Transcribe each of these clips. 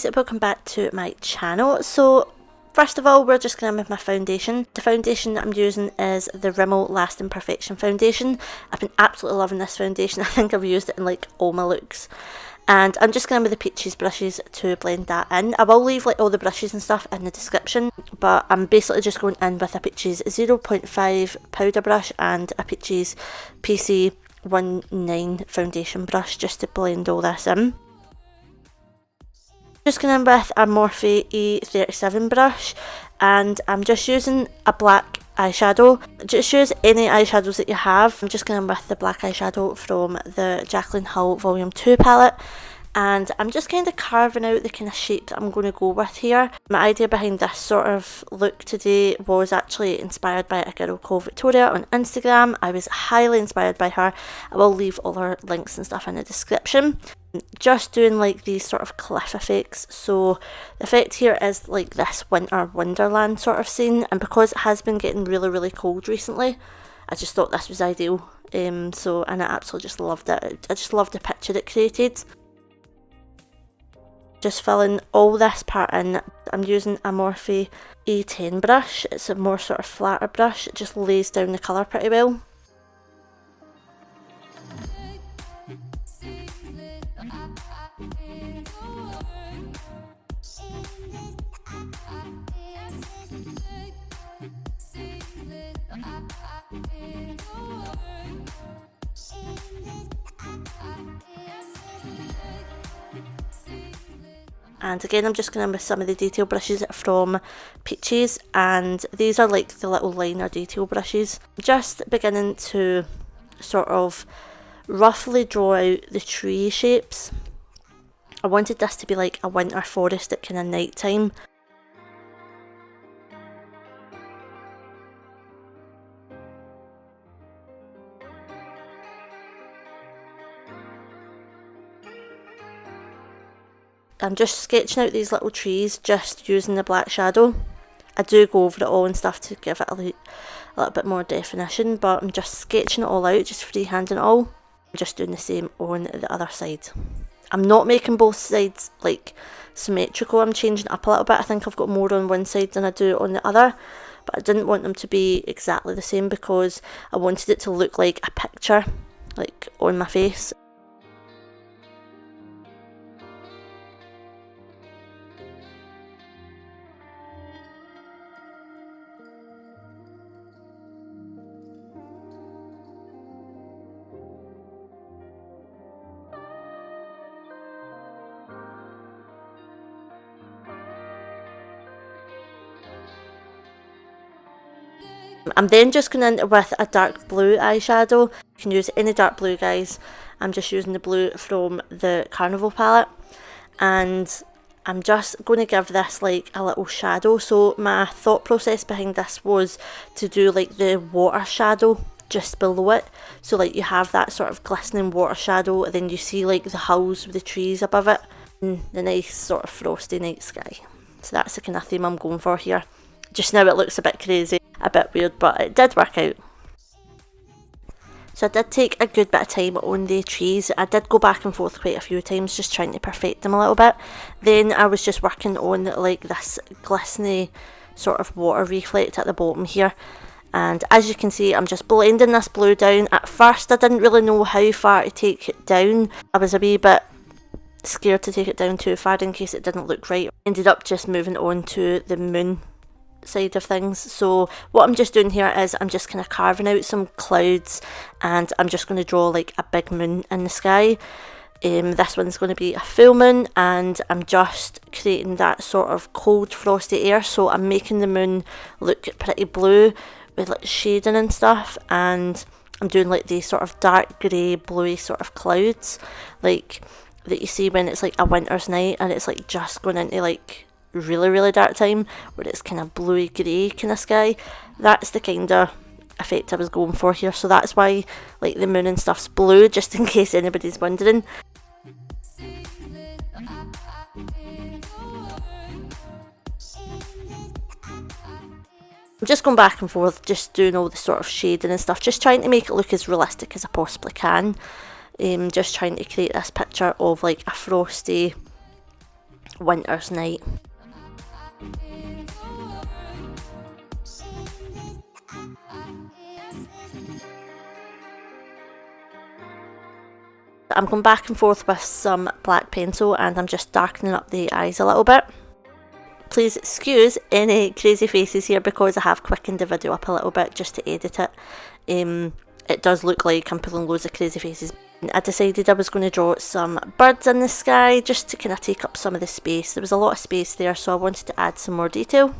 guys, welcome back to my channel. So first of all, we're just going to with my foundation. The foundation that I'm using is the RIMMEL Lasting Perfection foundation. I've been absolutely loving this foundation. I think I've used it in like all my looks. And I'm just going with the Peaches brushes to blend that in. I will leave like all the brushes and stuff in the description, but I'm basically just going in with a Peaches 0.5 powder brush and a Peaches PC 19 foundation brush just to blend all this in. Just going in with a Morphe E37 brush, and I'm just using a black eyeshadow. Just use any eyeshadows that you have. I'm just going in with the black eyeshadow from the JACKLYN Volume 2 palette, and I'm just kind of carving out the kind of shape that I'm going to go with here. My idea behind this sort of look today was actually inspired by a girl called Victoria on Instagram. I was highly inspired by her. I will leave all her links and stuff in the description. Just doing like these sort of cliff effects. So the effect here is like this winter wonderland sort of scene, and because it has been getting really cold recently, I just thought this was ideal. And I absolutely just loved it. I just loved the picture it created. Just filling all this part in. I'm using a Morphe E10 brush. It's a more sort of flatter brush. It just lays down the colour pretty well. And again, I'm just going in with some of the detail brushes from Peaches, and these are like the little liner detail brushes. Just beginning to sort of roughly draw out the tree shapes. I wanted this to be like a winter forest at kind of night time. I'm just sketching out these little trees just using the black shadow. I do go over it all and stuff to give it a little bit more definition, but I'm just sketching it all out, just freehanding it all. I'm just doing the same on the other side. I'm not making both sides like symmetrical, I'm changing it up a little bit. I think I've got more on one side than I do on the other, but I didn't want them to be exactly the same because I wanted it to look like a picture, like on my face. I'm then just going in with a dark blue eyeshadow. You can use any dark blue, guys. I'm just using the blue from the Carnival palette, and I'm just going to give this like a little shadow. So my thought process behind this was to do like the water shadow just below it, so like you have that sort of glistening water shadow, and then you see like the hills with the trees above it and the nice sort of frosty night sky. So that's the kind of theme I'm going for here. Just now it looks a bit crazy, a bit weird, but it did work out. So I did take a good bit of time on the trees. I did go back and forth quite a few times just trying to perfect them a little bit. Then I was just working on like this glistening sort of water reflect at the bottom here. And as you can see, I'm just blending this blue down. At first I didn't really know how far to take it down. I was a wee bit scared to take it down too far in case it didn't look right. Ended up just moving on to the moon side of things. So what I'm just doing here is I'm just kind of carving out some clouds, and I'm just going to draw like a big moon in the sky. This one's going to be a full moon, and I'm just creating that sort of cold frosty air, so I'm making the moon look pretty blue with like shading and stuff, and I'm doing like these sort of dark grey bluey sort of clouds like that you see when it's like a winter's night and it's like just going into like really dark time where it's kind of bluey grey kind of sky. That's the kind of effect I was going for here, so that's why like the moon and stuff's blue, just in case anybody's wondering. I'm just going back and forth, just doing all the sort of shading and stuff, just trying to make it look as realistic as I possibly can. Just trying to create this picture of like a frosty winter's night. I'm going back and forth with some black pencil and I'm just darkening up the eyes a little bit. Please excuse any crazy faces here because I have quickened the video up a little bit just to edit it. It does look like I'm pulling loads of crazy faces. I decided I was going to draw some birds in the sky just to kind of take up some of the space. There was a lot of space there, so I wanted to add some more detail.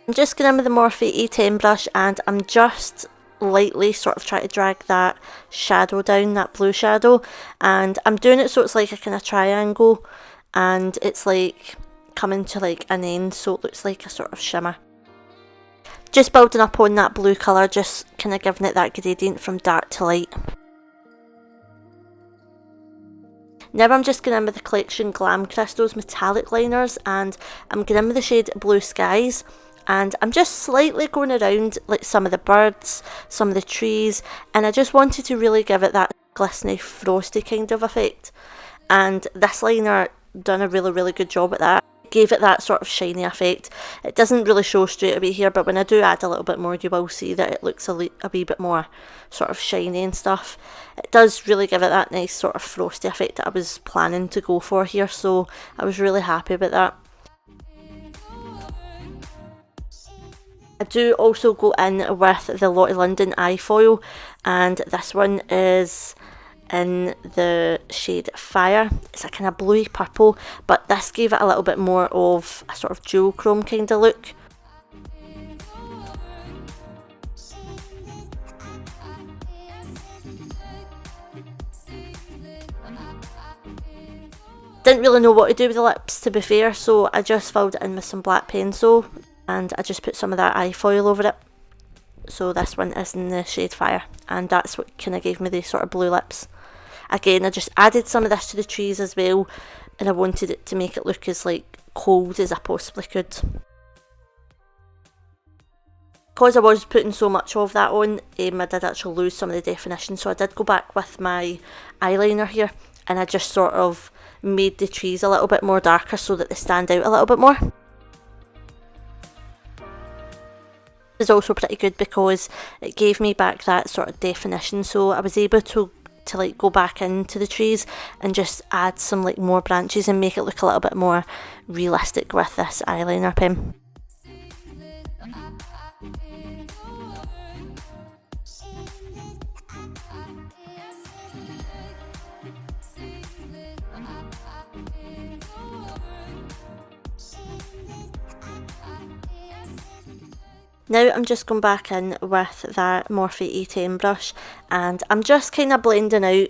I'm just going in with the Morphe A10 brush and I'm just lightly sort of trying to drag that shadow down, that blue shadow, and I'm doing it so it's like a kind of triangle and it's like coming to like an end, so it looks like a sort of shimmer. Just building up on that blue colour, just kind of giving it that gradient from dark to light. Now I'm just going in with the collection Glam Crystals metallic liners and I'm going in with the shade Blue Skies. And I'm just slightly going around like some of the birds, some of the trees, and I just wanted to really give it that glistening, frosty kind of effect. And this liner done a really good job at that. Gave it that sort of shiny effect. It doesn't really show straight away here, but when I do add a little bit more, you will see that it looks a wee bit more sort of shiny and stuff. It does really give it that nice sort of frosty effect that I was planning to go for here, so I was really happy about that. I do also go in with the Lottie London eye foil, and this one is in the shade Fire. It's a kind of bluey purple, but this gave it a little bit more of a sort of jewel chrome kind of look. Didn't really know what to do with the lips, to be fair, so I just filled it in with some black pencil and I just put some of that eye foil over it. So this one is in the shade Fire, and that's what kind of gave me the sort of blue lips. Again, I just added some of this to the trees as well, and I wanted it to make it look as like cold as I possibly could. Because I was putting so much of that on, I did actually lose some of the definition, so I did go back with my eyeliner here and I just sort of made the trees a little bit more darker so that they stand out a little bit more. Is also pretty good because it gave me back that sort of definition, so I was able to like go back into the trees and just add some like more branches and make it look a little bit more realistic with this eyeliner pen. Now I'm just going back in with that Morphe A10 brush and I'm just kind of blending out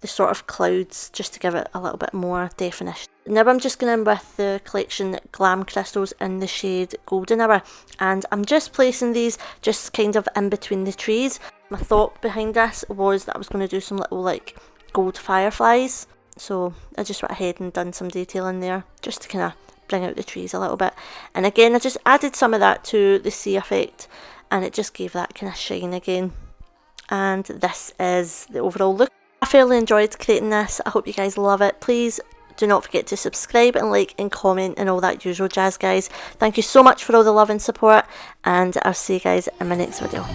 the sort of clouds just to give it a little bit more definition. Now I'm just going in with the collection Glam Crystals in the shade Golden Hour, and I'm just placing these just kind of in between the trees. My thought behind this was that I was going to do some little like gold fireflies, so I just went ahead and done some detailing there just to kind of bring out the trees a little bit. And again, I just added some of that to the sea effect and it just gave that kind of shine again. And this is the overall look. I fairly enjoyed creating this. I hope you guys love it. Please do not forget to subscribe and like and comment and all that usual jazz, guys. Thank you so much for all the love and support, and I'll see you guys in my next video.